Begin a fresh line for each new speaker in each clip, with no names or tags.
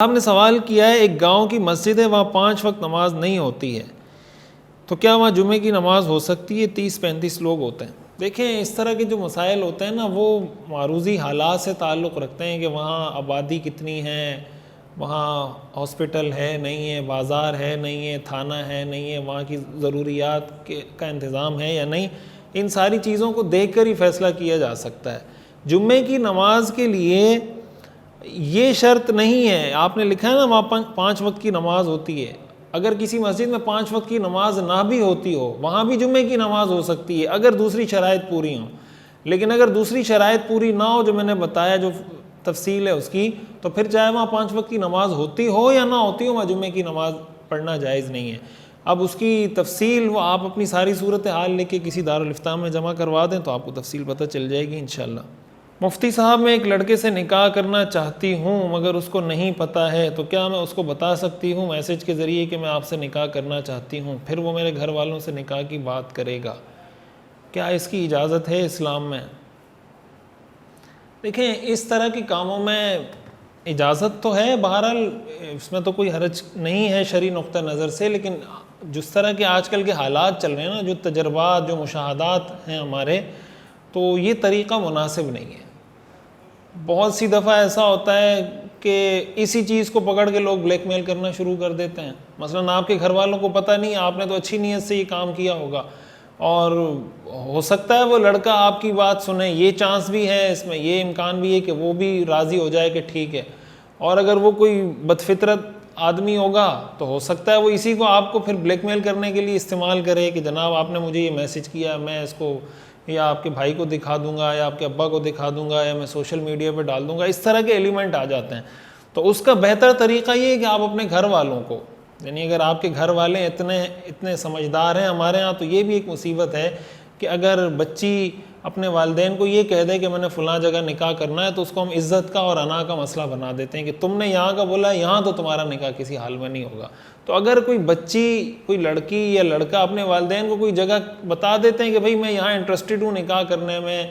آپ نے سوال کیا ہے ایک گاؤں کی مسجد ہے وہاں 5 وقت نماز نہیں ہوتی ہے تو کیا وہاں جمعے کی نماز ہو سکتی ہے؟ 30-35 لوگ ہوتے ہیں۔ دیکھیں اس طرح کے جو مسائل ہوتے ہیں نا وہ معروضی حالات سے تعلق رکھتے ہیں کہ وہاں آبادی کتنی ہے، وہاں ہاسپٹل ہے نہیں ہے، بازار ہے نہیں ہے، تھانہ ہے نہیں ہے، وہاں کی ضروریات کا انتظام ہے یا نہیں، ان ساری چیزوں کو دیکھ کر ہی فیصلہ کیا جا سکتا ہے۔ جمعے کی نماز کے لیے یہ شرط نہیں ہے، آپ نے لکھا ہے نا وہاں 5 وقت کی نماز ہوتی ہے، اگر کسی مسجد میں 5 وقت کی نماز نہ بھی ہوتی ہو وہاں بھی جمعے کی نماز ہو سکتی ہے اگر دوسری شرائط پوری ہوں۔ لیکن اگر دوسری شرائط پوری نہ ہو جو میں نے بتایا، جو تفصیل ہے اس کی، تو پھر چاہے وہاں 5 وقت کی نماز ہوتی ہو یا نہ ہوتی ہو وہاں جمعے کی نماز پڑھنا جائز نہیں ہے۔ اب اس کی تفصیل وہ آپ اپنی ساری صورتحال لے کے کسی دارالافتاء میں جمع کروا دیں تو آپ کو تفصیل پتہ چل جائے گی انشاءاللہ۔ مفتی صاحب میں ایک لڑکے سے نکاح کرنا چاہتی ہوں مگر اس کو نہیں پتہ ہے تو کیا میں اس کو بتا سکتی ہوں میسج کے ذریعے کہ میں آپ سے نکاح کرنا چاہتی ہوں، پھر وہ میرے گھر والوں سے نکاح کی بات کرے گا؟ کیا اس کی اجازت ہے اسلام میں؟ دیکھیں اس طرح کے کاموں میں اجازت تو ہے، بہرحال اس میں تو کوئی حرج نہیں ہے شرعی نقطہ نظر سے، لیکن جس طرح کے آج کل کے حالات چل رہے ہیں نا، جو تجربات جو مشاہدات ہیں ہمارے، تو یہ طریقہ مناسب نہیں ہے۔ بہت سی دفعہ ایسا ہوتا ہے کہ اسی چیز کو پکڑ کے لوگ بلیک میل کرنا شروع کر دیتے ہیں۔ مثلا آپ کے گھر والوں کو پتہ نہیں، آپ نے تو اچھی نیت سے یہ کام کیا ہوگا، اور ہو سکتا ہے وہ لڑکا آپ کی بات سنے، یہ چانس بھی ہے اس میں، یہ امکان بھی ہے کہ وہ بھی راضی ہو جائے کہ ٹھیک ہے، اور اگر وہ کوئی بدفطرت آدمی ہوگا تو ہو سکتا ہے وہ اسی کو آپ کو پھر بلیک میل کرنے کے لیے استعمال کرے کہ جناب آپ نے مجھے یہ میسج کیا، میں اس کو یا آپ کے بھائی کو دکھا دوں گا یا آپ کے ابا کو دکھا دوں گا یا میں سوشل میڈیا پہ ڈال دوں گا، اس طرح کے ایلیمنٹ آ جاتے ہیں۔ تو اس کا بہتر طریقہ یہ ہے کہ آپ اپنے گھر والوں کو، یعنی اگر آپ کے گھر والے اتنے سمجھدار ہیں، ہمارے ہاں تو یہ بھی ایک مصیبت ہے کہ اگر بچی اپنے والدین کو یہ کہہ دے کہ میں نے فلاں جگہ نکاح کرنا ہے تو اس کو ہم عزت کا اور انا کا مسئلہ بنا دیتے ہیں کہ تم نے یہاں کا بولا، یہاں تو تمہارا نکاح کسی حال میں نہیں ہوگا۔ تو اگر کوئی بچی، کوئی لڑکی یا لڑکا اپنے والدین کو کوئی جگہ بتا دیتے ہیں کہ بھئی میں یہاں انٹرسٹڈ ہوں نکاح کرنے میں،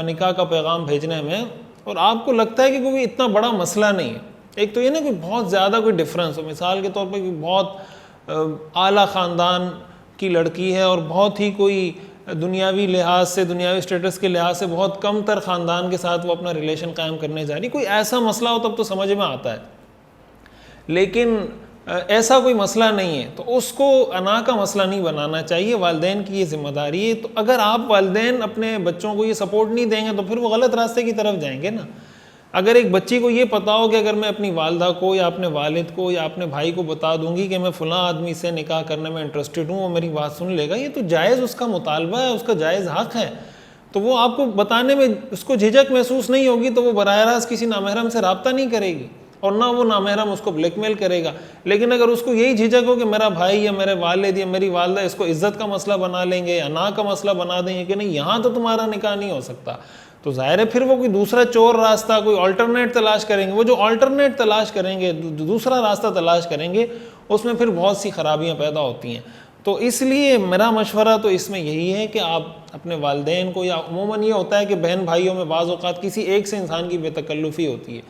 نکاح کا پیغام بھیجنے میں، اور آپ کو لگتا ہے کہ کوئی اتنا بڑا مسئلہ نہیں ہے، ایک تو یہ نا کوئی بہت زیادہ کوئی ڈفرینس ہو، مثال کے طور پہ کوئی بہت اعلیٰ خاندان کی لڑکی ہے اور بہت ہی کوئی دنیاوی لحاظ سے، دنیاوی سٹیٹس کے لحاظ سے بہت کم تر خاندان کے ساتھ وہ اپنا ریلیشن قائم کرنے جا رہی، کوئی ایسا مسئلہ ہو تب تو سمجھ میں آتا ہے، لیکن ایسا کوئی مسئلہ نہیں ہے تو اس کو انا کا مسئلہ نہیں بنانا چاہیے، والدین کی یہ ذمہ داری ہے۔ تو اگر آپ والدین اپنے بچوں کو یہ سپورٹ نہیں دیں گے تو پھر وہ غلط راستے کی طرف جائیں گے نا۔ اگر ایک بچی کو یہ پتا ہو کہ اگر میں اپنی والدہ کو یا اپنے والد کو یا اپنے بھائی کو بتا دوں گی کہ میں فلاں آدمی سے نکاح کرنے میں انٹرسٹڈ ہوں، وہ میری بات سن لے گا، یہ تو جائز اس کا مطالبہ ہے، اس کا جائز حق ہے، تو وہ آپ کو بتانے میں اس کو جھجک محسوس نہیں ہوگی تو وہ براہ راست کسی نامحرم سے رابطہ نہیں کرے گی اور نہ وہ نامحرم اس کو بلیک میل کرے گا۔ لیکن اگر اس کو یہی جھجک ہو کہ میرا بھائی یا میرے والد یا میری والدہ اس کو عزت کا مسئلہ بنا لیں گے یا نا کا مسئلہ بنا دیں گے کہ نہیں یہاں تو تمہارا نکاح نہیں ہو سکتا، تو ظاہر ہے پھر وہ کوئی دوسرا چور راستہ، کوئی آلٹرنیٹ تلاش کریں گے۔ وہ جو آلٹرنیٹ تلاش کریں گے، دوسرا راستہ تلاش کریں گے، اس میں پھر بہت سی خرابیاں پیدا ہوتی ہیں۔ تو اس لیے میرا مشورہ تو اس میں یہی ہے کہ آپ اپنے والدین کو، یا عموماً یہ ہوتا ہے کہ بہن بھائیوں میں بعض اوقات کسی ایک سے انسان کی بے تکلفی ہوتی ہے،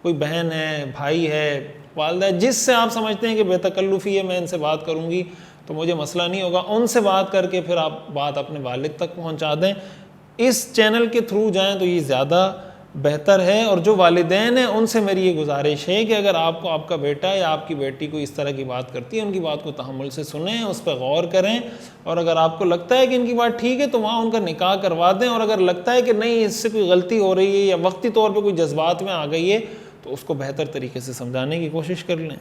کوئی بہن ہے، بھائی ہے، والدہ ہے، جس سے آپ سمجھتے ہیں کہ بے تکلفی ہے، میں ان سے بات کروں گی تو مجھے مسئلہ نہیں ہوگا، ان سے بات کر کے پھر آپ بات اپنے والد تک پہنچا دیں۔ اس چینل کے تھرو جائیں تو یہ زیادہ بہتر ہے۔ اور جو والدین ہیں ان سے میری یہ گزارش ہے کہ اگر آپ کو آپ کا بیٹا یا آپ کی بیٹی کو اس طرح کی بات کرتی ہے، ان کی بات کو تحمل سے سنیں، اس پہ غور کریں، اور اگر آپ کو لگتا ہے کہ ان کی بات ٹھیک ہے تو وہاں ان کا نکاح کروا دیں، اور اگر لگتا ہے کہ نہیں اس سے کوئی غلطی ہو رہی ہے یا وقتی طور پہ کوئی جذبات میں آ گئی ہے تو اس کو بہتر طریقے سے سمجھانے کی کوشش کر لیں۔